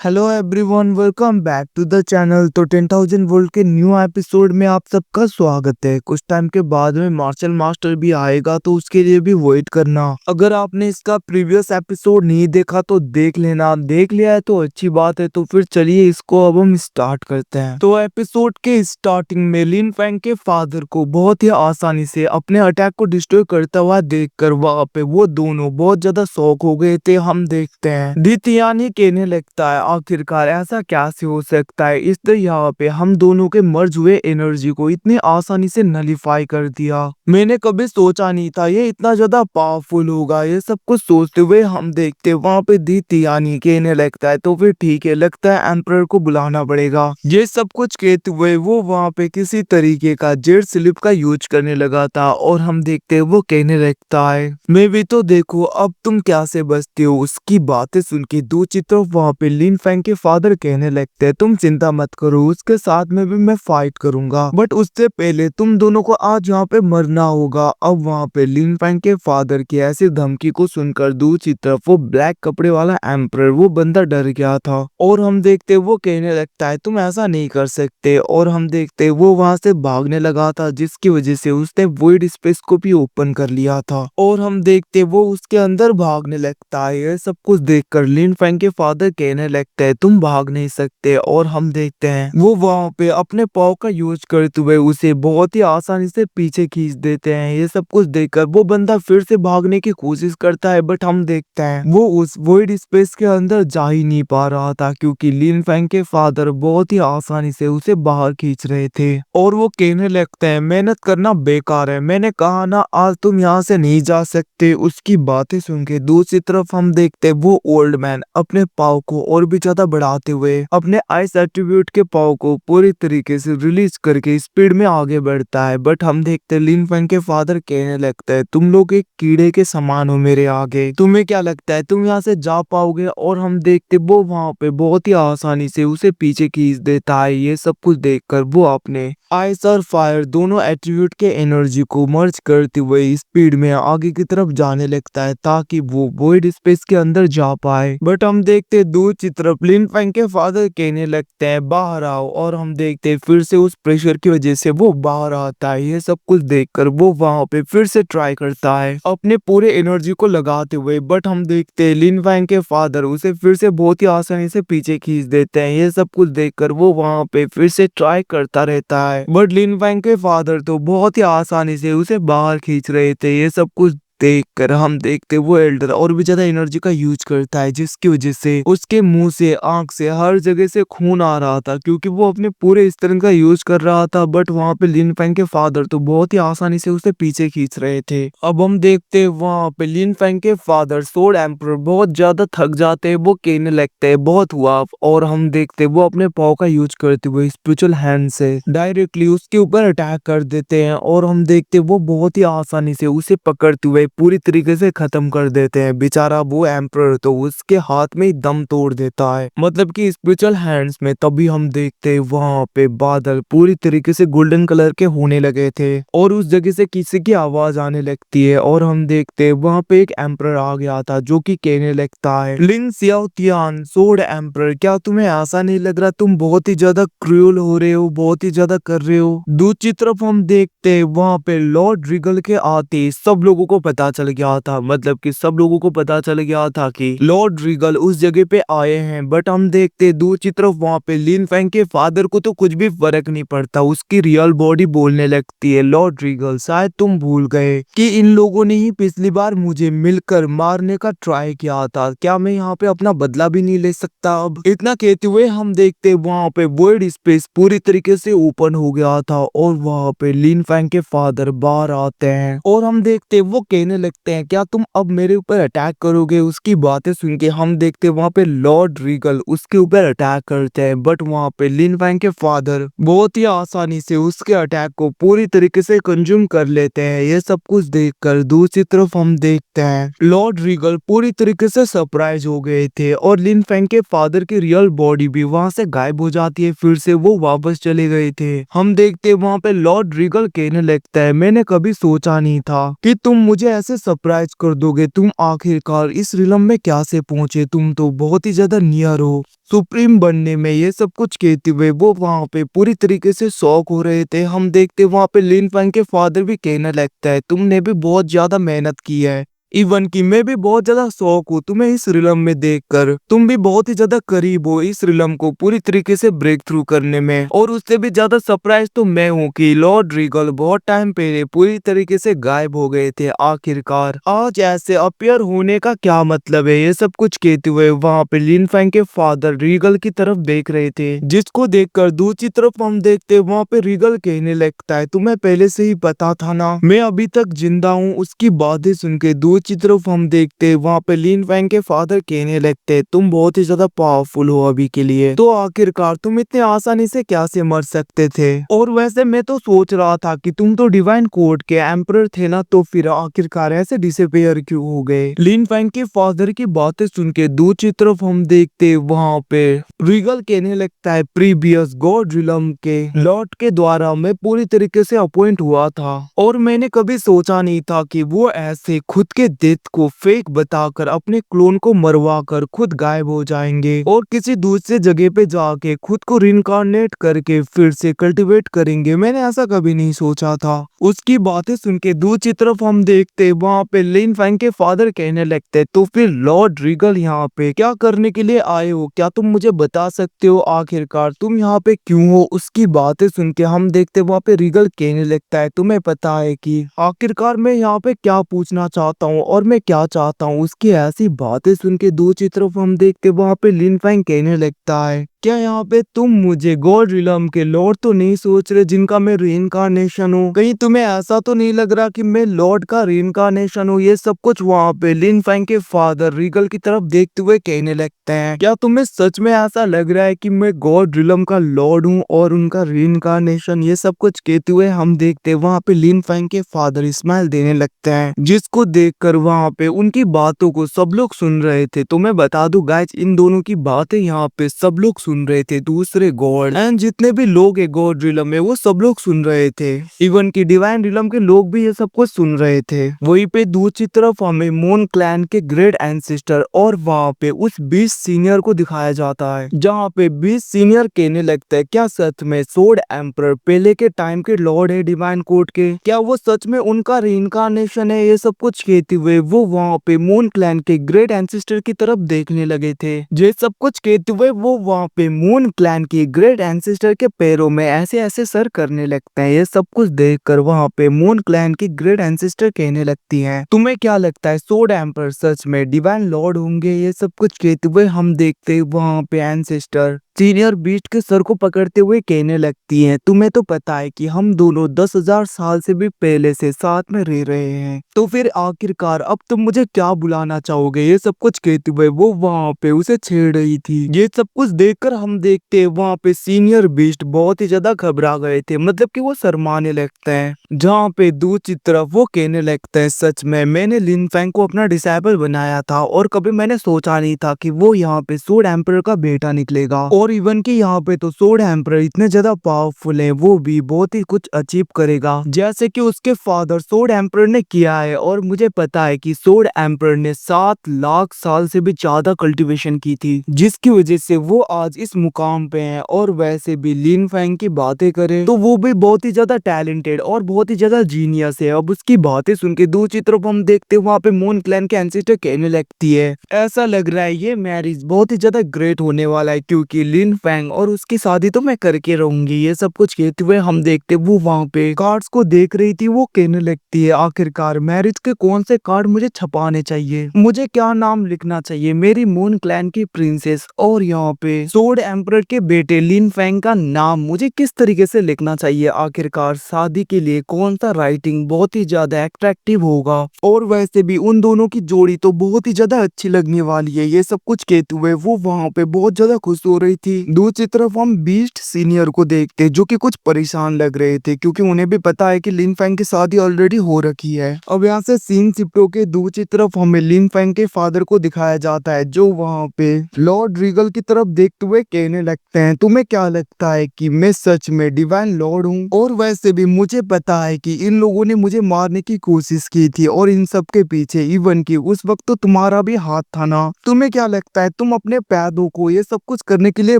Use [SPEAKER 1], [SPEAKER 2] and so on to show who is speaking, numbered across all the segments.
[SPEAKER 1] Hello everyone, welcome back to the channel. तो 10,000 volt के new episode में आप सबका स्वागत है। कुछ टाइम के बाद में मार्शल मास्टर भी आएगा, तो उसके लिए भी वेट करना। अगर आपने इसका प्रीवियस एपिसोड नहीं देखा तो देख लेना, देख लिया है तो अच्छी बात है। तो फिर चलिए इसको अब हम स्टार्ट करते हैं। तो एपिसोड के स्टार्टिंग में लिन फैंग के फादर को बहुत ही आसानी से अपने अटैक को डिस्ट्रॉय करता हुआ देखकर वहां पे वो दोनों बहुत ज्यादा शॉक हो गए थे। हम देखते हैं दितियानी कहने लगता है, आखिरकार ऐसा कैसे हो सकता है। इस तरह यहाँ पे हम दोनों के मर्ज हुए एनर्जी को इतनी आसानी से नलीफाई कर दिया। मैंने कभी सोचा नहीं था ये इतना ज्यादा पावरफुल होगा। ये सब कुछ सोचते हुए हम देखते वहां पे दितियानी कहने लगता है, तो फिर ठीक है, लगता है एम्परर को बुलाना पड़ेगा। ये सब कुछ कहते हुए वो वहां पे किसी तरीके का जेट स्लिप का यूज करने लगा था, और हम देखते वो कहने लगता है, मैं भी तो देखो अब तुम कैसे बचते हो। उसकी बातें सुन के दूसरी तरफ वहां पे लिन फैंग के फादर कहने लगते हैं, तुम चिंता मत करो, उसके साथ में भी मैं फाइट करूंगा, बट उससे पहले तुम दोनों को आज यहाँ पे मरना होगा। अब वहाँ पे लिन फैंग के फादर की ऐसी धमकी को सुनकर दूसरी तरफ वो ब्लैक कपड़े वाला एम्परर, वो बंदा डर गया था, और हम देखते वो कहने लगता है तुम ऐसा नहीं कर सकते। और हम देखते वो वहां से भागने लगा था, जिसकी वजह से उसने वॉइड स्पेस को भी ओपन कर लिया था, और हम देखते वो उसके अंदर भागने लगता है। ये सब कुछ देखकर लिन फैंग के फादर कहने लगते हैं तुम भाग नहीं सकते। और हम देखते हैं वो वहां पे अपने पाव का यूज करते हुए उसे बहुत ही आसानी से पीछे खींच देते हैं। ये सब कुछ देखकर वो बंदा फिर से भागने की कोशिश करता है, बट हम देखते हैं वो उस वॉइड स्पेस के अंदर जा ही नहीं पा रहा था, क्योंकि लिन फैंग के फादर बहुत ही आसानी से उसे बाहर खींच रहे थे। और वो कहने लगते हैं मेहनत करना बेकार है, मैंने कहा ना आज तुम यहाँ से नहीं जा सकते। उसकी बातें सुन के दूसरी तरफ हम देखते वो ओल्ड मैन अपने पाव को और भी ज्यादा बढ़ाते हुए अपने आइस एट्रीब्यूट के पाव को पूरी तरीके से रिलीज करके स्पीड में आगे बढ़ता है। बट हम देखते लिन फैंग के फादर कहने लगता है तुम लोग एक कीड़े के समान हो मेरे आगे, तुम्हें क्या लगता है तुम यहाँ से जा पाओगे। और हम देखते वो वहां पे बहुत ही आसानी से उसे पीछे खींच देता है। ये सब कुछ देखकर वो अपने आइस और फायर दोनों एट्रीब्यूट के एनर्जी को मर्ज करते हुए स्पीड में आगे की तरफ जाने लगता है, ताकि वो वॉइड स्पेस के अंदर जा पाए। बट हम देखते दूसरी तरफ लिन फैंग के फादर कहने लगते हैं बाहर आओ, और हम देखते फिर से उस प्रेशर की वजह से वो बाहर आता है। ये सब कुछ देखकर वो वहां पे फिर से ट्राई करता है अपने पूरे एनर्जी को लगाते हुए, बट हम देखते लिन फैंग के फादर उसे फिर से बहुत ही आसानी से पीछे खींच देते हैं। ये सब कुछ देखकर वो वहां पे फिर से ट्राई करता रहता है, बट लिन फैंग के फादर तो बहुत ही आसानी से उसे बाहर खींच रहे थे। ये सब कुछ देखकर हम देखते वो एल्डर और भी ज्यादा एनर्जी का यूज करता है, जिसकी वजह से उसके मुंह से आंख से हर जगह से खून आ रहा था, क्योंकि वो अपने पूरे स्ट्रेंथ का यूज कर रहा था। बट वहां पे लिन फैंग के फादर तो बहुत ही आसानी से उसे पीछे खींच रहे थे। अब हम देखते वहां पे लिन फैंग के फादर सोड एम्परर बहुत ज्यादा थक जाते हैं, वो कहने लगते हैं बहुत हुआ। और हम देखते वो अपने पाव का यूज करते हुए स्पिरिचुअल हैंड से डायरेक्टली उसके ऊपर अटैक कर देते हैं, और हम देखते वो बहुत ही आसानी से उसे पकड़ते हुए पूरी तरीके से खत्म कर देते हैं। बेचारा वो एम्परर तो उसके हाथ में ही दम तोड़ देता है, मतलब कि स्पिरिचुअल हैंड्स में। तभी हम देखते वहां पे बादल पूरी तरीके से गोल्डन कलर के होने लगे थे, और उस जगह से किसी की आवाज आने लगती है। और हम देखते वहां पे एक एम्परर आ गया था, जो कि कहने लगता है लिन सियाओतियान सोड एम्परर, क्या तुम्हें ऐसा नहीं लग रहा तुम बहुत ही ज्यादा क्रूअल हो रहे हो, बहुत ही ज्यादा कर रहे हो। दूसरी तरफ हम देखते वहां पे लॉर्ड रिगल के आते सब लोगों को पता चल गया था, मतलब कि सब लोगों को पता चल गया था कि लॉर्ड रिगल उस जगह पे आए हैं। बट हम देखते दूसरी तरफ वहां पे लिन फैंग के फादर को तो कुछ भी फर्क नहीं पड़ता, उसकी रियल बॉडी बोलने लगती है लॉर्ड रिगल शायद तुम भूल गए कि इन लोगों ने ही पिछली बार मुझे मिलकर मारने का ट्राई किया था, क्या मैं यहाँ पे अपना बदला भी नहीं ले सकता। अब इतना कहते हुए हम देखते वहां पे वॉइड स्पेस पूरी तरीके से ओपन हो गया था, और वहां पे लिन फैंग के फादर बाहर आते हैं, और हम देखते वो कहने लगते हैं क्या तुम अब मेरे ऊपर अटैक करोगे। उसकी बातें सुन के हम देखते वहां पे लॉर्ड रिगल उसके ऊपर अटैक करते हैं, बट वहां पे लिन फैंग के फादर बहुत ही आसानी से उसके अटैक को पूरी तरीके से कंज्यूम कर लेते हैं। ये सब कुछ देखकर दूसरी तरफ हम देखते हैं लॉर्ड रिगल पूरी तरीके से सरप्राइज हो गए थे, और लिन फैंग के फादर की रियल बॉडी भी वहां से गायब हो जाती है, फिर से वो वापस चले गए थे। हम देखते वहां पे लॉर्ड रिगल कहने लगता है मैंने कभी सोचा नहीं था कि तुम मुझे ऐसे सरप्राइज कर दोगे? तुम आखिरकार इस रिलम में क्या से पहुंचे? तुम तो बहुत ही ज्यादा नियर हो सुप्रीम बनने में। ये सब कुछ कहते हुए वो वहां पे पूरी तरीके से शौक हो रहे थे। हम देखते वहां पे लिन फैंग के फादर भी कहने लगता है तुमने भी बहुत ज्यादा मेहनत की है, इवन कि मैं भी बहुत ज्यादा शौक हूँ तुम्हें इस रिलम में देखकर। तुम भी बहुत ही ज्यादा करीब हो इस रिलम को पूरी तरीके से ब्रेक थ्रू करने में। और उससे भी ज्यादा सरप्राइज तो मैं हूँ कि लॉर्ड रीगल बहुत टाइम पहले पूरी तरीके से गायब हो गए थे। आखिरकार आज ऐसे अपियर होने का क्या मतलब है? ये सब कुछ कहते हुए वहाँ पे लिन फैंग के फादर रीगल की तरफ देख रहे थे, जिसको देखकर दूसरी तरफ हम देखते वहाँ पे रीगल कहने लगता है तुम्हें पहले से ही पता था ना मैं अभी तक जिंदा हूँ। उसकी बातें सुन के दूसरी तरफ हम देखते वहाँ पे लिन फैंग के फादर कहने लगते तुम बहुत ही ज्यादा पावरफुल हो अभी के लिए, तो आखिरकार तुम इतने आसानी से कैसे मर सकते थे? और वैसे मैं तो सोच रहा था कि तुम तो डिवाइन कोर्ट के एम्परर थे ना, तो फिर आखिरकार ऐसे डिसअपीयर क्यों हो गए? लिन फैंग के फादर की बातें सुन के दूसरी तरफ हम देखते वहाँ पे रीगल कहने लगता है प्रीवियस गॉड रिलम के लॉर्ड के द्वारा मैं पूरी तरीके से अपॉइंट हुआ था, और मैंने कभी सोचा नहीं था कि वो ऐसे खुद के डेथ को फेक बताकर अपने क्लोन को मरवा कर खुद गायब हो जाएंगे और किसी दूसरे जगह पे जाके खुद को रिनकारनेट करके फिर से कल्टीवेट करेंगे। मैंने ऐसा कभी नहीं सोचा था। उसकी बातें सुन के दूसरी तरफ हम देखते वहाँ पे लिन फैंग के फादर कहने लगते तो फिर लॉर्ड रीगल यहाँ पे क्या करने के लिए आए हो? क्या तुम मुझे बता सकते हो आखिरकार तुम यहाँ पे क्यों हो? उसकी बातें सुन के हम देखते वहाँ पे रीगल कहने लगता है तुम्हें पता है कि आखिरकार मैं यहाँ पे क्या पूछना चाहता हूँ और मैं क्या चाहता हूँ? उसकी ऐसी बातें सुन के दूसरी तरफ हम देखते वहाँ पे लिन फैंग कहने लगता है क्या यहाँ पे तुम मुझे गॉड रिलम के लॉर्ड तो नहीं सोच रहे जिनका मैं रीइंकार्नेशन हूँ? कहीं तुम्हें ऐसा तो नहीं लग रहा कि मैं लॉर्ड का रीइंकार्नेशन हूँ? ये सब कुछ वहाँ पे लिन फैंग के फादर रीगल की तरफ देखते हुए कहने लगते हैं क्या तुम्हें सच में ऐसा लग रहा है कि मैं गॉड रिलम का लॉर्ड हूँ और उनका रीइंकार्नेशन? ये सब कुछ कहते हुए हम देखते वहाँ पे लिन फैंग के फादर स्माइल देने लगते हैं, जिसको देखकर वहाँ पे उनकी बातों को सब लोग सुन रहे थे। तो मैं बता दूं गाइज इन दोनों की बातें यहाँ पे सब लोग सुन रहे थे, दूसरे गॉड एंड जितने भी लोग है गॉड रिलम में वो सब लोग सुन रहे थे, इवन की डिवाइन रिलम के लोग भी ये सब कुछ सुन रहे थे। वहीं पे दूसरी तरफ हमें मोन क्लैन के ग्रेट एंसेस्टर और वहाँ पे उस 20 सीनियर को दिखाया जाता है, जहाँ पे 20 सीनियर कहने लगता है क्या सच में सोर्ड एम्परर पहले के टाइम के लॉर्ड है डिवाइन कोर्ट के? क्या वो सच में उनका रीइंकार्नेशन है? ये सब कुछ कहते हुए वो वहाँ पे मोन क्लैन के ग्रेट एंसेस्टर की तरफ देखने लगे थे। ये सब कुछ कहते हुए वो वहाँ पे मून क्लैन की ग्रेट एंसेस्टर के पैरों में ऐसे ऐसे सर करने लगते हैं। ये सब कुछ देखकर वहाँ पे मून क्लैन की ग्रेट एंसेस्टर कहने लगती हैं तुम्हें क्या लगता है सोर्ड एम्परर सच में डिवाइन लॉर्ड होंगे? ये सब कुछ कहते हुए हम देखते वहाँ पे एंसेस्टर सीनियर बीस्ट के सर को पकड़ते हुए कहने लगती हैं तुम्हें तो पता है कि हम दोनों 10,000 साल से भी पहले से साथ में रह रहे हैं, तो फिर आखिरकार अब तुम मुझे क्या बुलाना चाहोगे? ये सब कुछ कहते हुए वो वहाँ पे उसे छेड़ रही थी। ये सब कुछ देखकर हम देखते वहाँ पे सीनियर बीस्ट बहुत ही ज्यादा घबरा गए थे, मतलब कि वो शर्माने लगते हैं। जहाँ पे दूसरी तरफ वो कहने लगते हैं सच में मैंने लिन फैंग को अपना डिसाइबल बनाया था और कभी मैंने सोचा नहीं था कि वो यहाँ पे सोर्ड एम्परर का बेटा निकलेगा, और इवन कि यहाँ पे तो सोर्ड एम्परर इतने ज्यादा पावरफुल है वो भी बहुत ही कुछ अचीव करेगा जैसे कि उसके फादर सोर्ड एम्परर ने किया है। और मुझे पता है कि सोर्ड एम्परर ने 7 लाख साल से भी ज्यादा कल्टीवेशन की थी, जिसकी वजह से वो आज इस मुकाम पे हैं। और वैसे भी लिन फैंग की बातें करें तो वो भी बहुत ही ज्यादा टैलेंटेड और बहुत ही ज्यादा जीनियस है। अब उसकी बातें सुन के दूसरी तरफ हम देखते वहाँ पे मून क्लैन के एंसेस्टर कहने लगती है ऐसा लग रहा है ये मैरिज बहुत ही ज्यादा ग्रेट होने वाला है, क्योंकि लिन फैंग और उसकी शादी तो मैं करके रहूंगी। ये सब कुछ कहते हुए हम देखते वो वहाँ पे कार्ड्स को देख रही थी, वो कहने लगती है आखिरकार मैरिज के कौन से कार्ड मुझे छपाने चाहिए, मुझे क्या नाम लिखना चाहिए मेरी मून क्लैन की प्रिंसेस और यहाँ पे सोर्ड एम्परर के बेटे लिन फैंग का नाम मुझे किस तरीके से लिखना चाहिए? आखिरकार शादी के लिए कौन सा राइटिंग बहुत ही ज्यादा अट्रैक्टिव होगा? और वैसे भी उन दोनों की जोड़ी तो बहुत ही ज्यादा अच्छी लगने वाली है। ये सब कुछ कहते हुए वो वहाँ पे बहुत ज्यादा खुश हो रही थी। दूसरी तरफ हम बीस्ट सीनियर को देखते जो कि कुछ परेशान लग रहे थे क्योंकि उन्हें भी पता है कि लिन फैंग की शादी ऑलरेडी हो रखी है। अब यहाँ से सीन शिफ्ट होके दूसरी तरफ हमें लिन फैंग के फादर को दिखाया जाता है जो वहाँ पे लॉर्ड रीगल की तरफ देखते हुए कहने लगते हैं, तुम्हें क्या लगता है कि मैं सच में डिवाइन लॉर्ड हूँ? और वैसे भी मुझे पता है कि इन लोगों ने मुझे मारने की कोशिश की थी और इन सब के पीछे इवन की उस वक्त तो तुम्हारा भी हाथ था ना। तुम्हें क्या लगता है तुम अपने पैदों को ये सब कुछ करने के लिए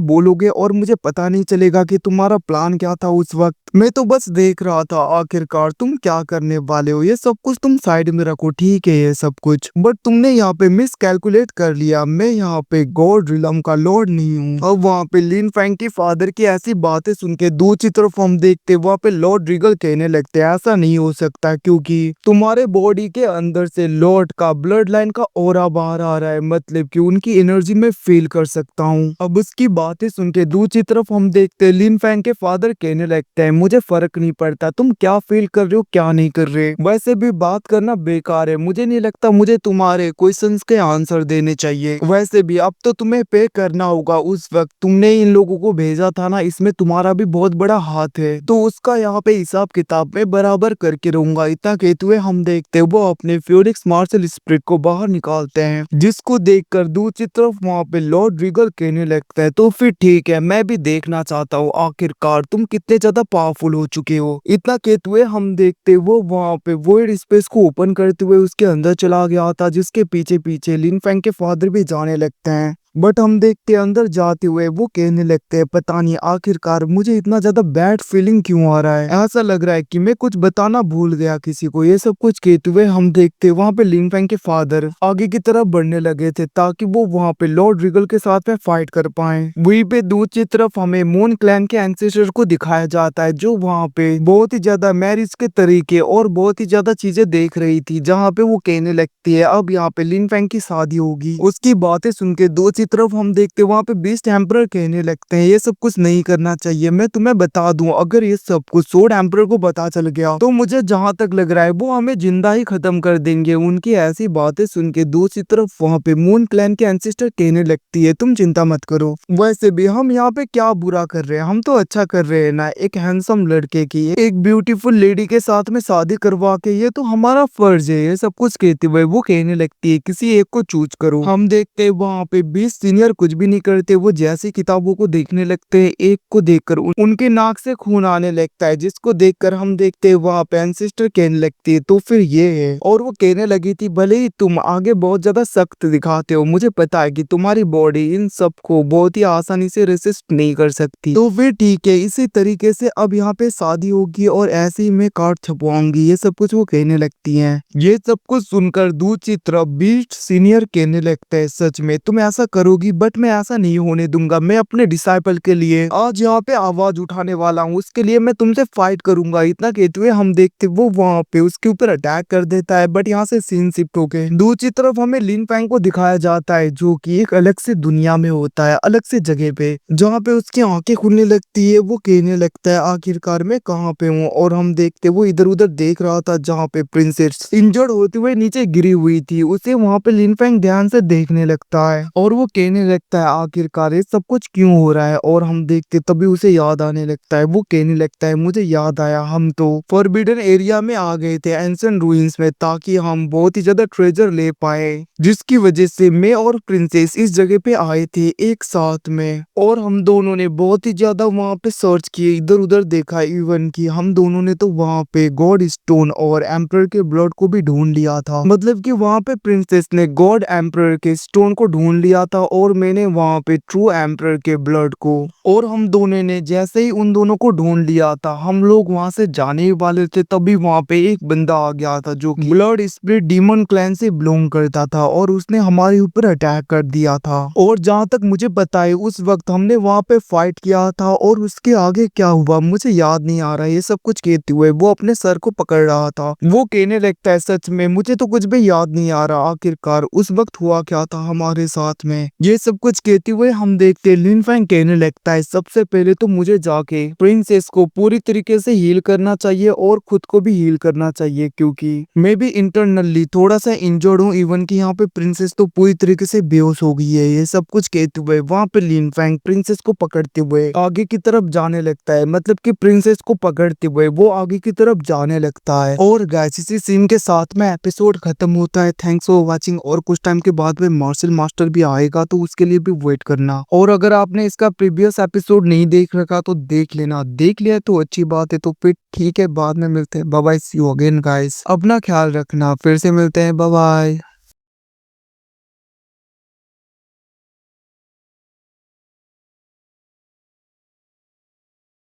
[SPEAKER 1] बोलोगे और मुझे पता नहीं चलेगा कि तुम्हारा प्लान क्या था उस वक्त? मैं तो बस देख रहा था आखिरकार तुम क्या करने वाले हो। ये सब कुछ तुम साइड में रखो, ठीक है ये सब कुछ, बट तुमने यहाँ पे मिस कैलकुलेट कर लिया। मैं यहाँ पे गॉड रिलम का लॉर्ड नहीं हूँ। अब वहाँ पे लिन फैंग के फादर की ऐसी बातें सुन के दूसरी तरफ हम देखते वहाँ पे लॉर्ड रिगल कहने लगते ऐसा नहीं हो सकता क्योंकि तुम्हारे बॉडी के अंदर से लॉर्ड का ब्लड लाइन का ऑरा बाहर आ रहा है, मतलब कि उनकी एनर्जी में फील कर सकता हूँ। अब उसकी बातें सुन के दूसरी तरफ हम देखते लिन फैंग के फादर कहने लगते हैं मुझे फर्क नहीं पड़ता तुम क्या फील कर रहे हो क्या नहीं कर रहे, वैसे भी बात करना बेकार है। मुझे नहीं लगता मुझे तुम्हारे क्वेश्चंस के आंसर देने चाहिए। वैसे भी अब तो तुम्हें पे करना होगा, उस वक्त तुमने इन लोगों को भेजा था ना, इसमें तुम्हारा भी बहुत बड़ा हाथ है, तो उसका यहाँ पे हिसाब किताब में बराबर करके रहूंगा। इतना कहते हुए हम देखते वो अपने फ्यूरिक्स मार्शल स्पिरिट को बाहर निकालते हैं जिसको देखकर दूसरी तरफ वहाँ पे लॉर्ड रिगल कहने लगता है तो फिर ठीक है मैं भी देखना चाहता हूँ आखिरकार तुम कितने ज्यादा पावरफुल हो चुके हो। इतना कहते हुए हम देखते वो वहाँ पे वॉइड स्पेस को ओपन करते हुए उसके अंदर चला गया था जिसके पीछे पीछे लिन फैंग के फादर भी जाने लगते हैं। बट हम देखते अंदर जाते हुए वो कहने लगते हैं पता नहीं आखिरकार मुझे इतना ज्यादा बैड फीलिंग क्यों आ रहा है, ऐसा लग रहा है कि मैं कुछ बताना भूल गया किसी को। ये सब कुछ कहते हुए हम देखते वहाँ पे लिन फैंग के फादर आगे की तरफ बढ़ने लगे थे ताकि वो वहाँ पे लॉर्ड रिगल के साथ में फाइट कर पाए। वहीं पे दूसरी तरफ हमें मून क्लैन के एंसेस्टर को दिखाया जाता है जो वहाँ पे बहुत ही ज्यादा मैरिज के तरीके और बहुत ही ज्यादा चीजें देख रही थी, जहाँ पे वो कहने लगती है अब यहाँ पे लिन फैंग की शादी होगी। उसकी बातें सुन के दूसरी तरफ हम देखते वहाँ पे बीस्ट एम्परर कहने लगते हैं ये सब कुछ नहीं करना चाहिए। मैं तुम्हें बता दूं अगर ये सब कुछ सोड एम्परर को पता चल गया तो मुझे जहाँ तक लग रहा है वो हमें जिंदा ही खत्म कर देंगे। उनकी ऐसी बातें सुन के दूसरी तरफ वहाँ पे मून क्लैन के एंसेस्टर कहने लगती है तुम चिंता मत करो, वैसे भी हम यहाँ पे क्या बुरा कर रहे हैं, हम तो अच्छा कर रहे हैं ना। एक हैंडसम लड़के की एक ब्यूटीफुल लेडी के साथ में शादी करवा के ये तो हमारा फर्ज है। ये सब कुछ कहते हुए वो कहने लगती है किसी एक को चूज करो। हम देखते वहाँ पे 20 सीनियर कुछ भी नहीं करते, वो जैसी किताबों को देखने लगते हैं एक को देखकर उनके नाक से खून आने लगता है जिसको देखकर हम देखते हैं वहाँ पे एंसेस्टर कहने लगती है तो फिर ये है। और वो कहने लगी थी भले ही तुम आगे बहुत ज्यादा सख्त दिखाते हो, मुझे पता है कि तुम्हारी बॉडी इन सब को बहुत ही आसानी से रेसिस्ट नहीं कर सकती, तो फिर ठीक है इसी तरीके से अब यहाँ पे शादी होगी और ऐसे ही मैं कार्ड छपवाऊंगी। ये सब कुछ वो कहने लगती है। ये सब कुछ सुनकर दूसरी तरफ बीस्ट सीनियर कहने लगता है सच में तुम ऐसा करोगी, बट मैं ऐसा नहीं होने दूंगा। मैं अपने डिसाइपल के लिए आज यहाँ पे आवाज उठाने वाला हूँ, उसके लिए मैं तुमसे फाइट करूंगा। इतना कहते हुए हम देखते वो वहाँ पे उसके ऊपर अटैक कर देता है। बट यहाँ से सीन शिफ्ट हो गए दूसरी तरफ हमें लिन फैंग को दिखाया जाता है जो कि एक अलग से दुनिया में होता है, अलग से जगह पे, जहाँ पे उसकी आंखें खुलने लगती है। वो कहने लगता है आखिरकार मैं कहाँ पे हूँ, और हम देखते वो इधर उधर देख रहा था जहाँ पे प्रिंसेस इंजर्ड होते हुए नीचे गिरी हुई थी। उसे वहाँ पे लिन फैंग ध्यान से देखने लगता है और वो कहने लगता है आखिरकार ये सब कुछ क्यों हो रहा है। और हम देखते तभी उसे याद आने लगता है। वो कहने लगता है मुझे याद आया हम तो फॉरबिडन एरिया में आ गए थे एंशिएंट रूइंस में ताकि हम बहुत ही ज्यादा ट्रेजर ले पाए, जिसकी वजह से मैं और प्रिंसेस इस जगह पे आए थे एक साथ में। और हम दोनों ने बहुत ही ज्यादा वहाँ पे सर्च किए, इधर उधर देखा, इवन कि हम दोनों ने तो वहाँ पे गॉड स्टोन और एम्परर के ब्लड को भी ढूंढ लिया था। मतलब कि वहाँ पे प्रिंसेस ने गॉड एम्परर के स्टोन को ढूंढ लिया था और मैंने वहाँ पे ट्रू एम्परर के ब्लड को। और हम दोनों ने जैसे ही उन दोनों को ढूंढ लिया था हम लोग वहाँ से जाने ही वाले थे, तभी वहाँ पे एक बंदा आ गया था जो कि ब्लड स्पिरिट डीमन क्लैन से बिलोंग करता था और उसने हमारे ऊपर अटैक कर दिया था। और जहाँ तक मुझे पता है उस वक्त हमने वहाँ पे फाइट किया था और उसके आगे क्या हुआ मुझे याद नहीं आ रहा। ये सब कुछ कहते हुए वो अपने सर को पकड़ रहा था। वो कहने लगता है सच में मुझे तो कुछ भी याद नहीं आ रहा आखिरकार उस वक्त हुआ क्या था हमारे साथ में। ये सब कुछ कहते हुए हम देखते हैं लिन फैंग कहने लगता है सबसे पहले तो मुझे जाके प्रिंसेस को पूरी तरीके से हील करना चाहिए और खुद को भी हील करना चाहिए, क्योंकि मैं भी इंटरनली थोड़ा सा इंजर्ड हूँ। इवन कि यहाँ पे प्रिंसेस तो पूरी तरीके से बेहोश हो गई है। ये सब कुछ कहते हुए वहाँ पे लिन फैंग प्रिंसेस को पकड़ते हुए आगे की तरफ जाने लगता है, मतलब कि प्रिंसेस को पकड़ते हुए वो आगे की तरफ जाने लगता है। और गाइस इसी सीन के साथ में एपिसोड खत्म होता है। Thanks for watching. और कुछ टाइम के बाद में मार्शल मास्टर भी आएगा, तो उसके लिए भी वेट करना। और अगर आपने इसका प्रीवियस एपिसोड नहीं देख रखा तो देख लेना, देख लिया तो अच्छी बात है। तो फिर ठीक है, बाद में मिलते हैं। Bye bye, see you again guys. अपना ख्याल रखना, फिर से मिलते हैं। Bye bye.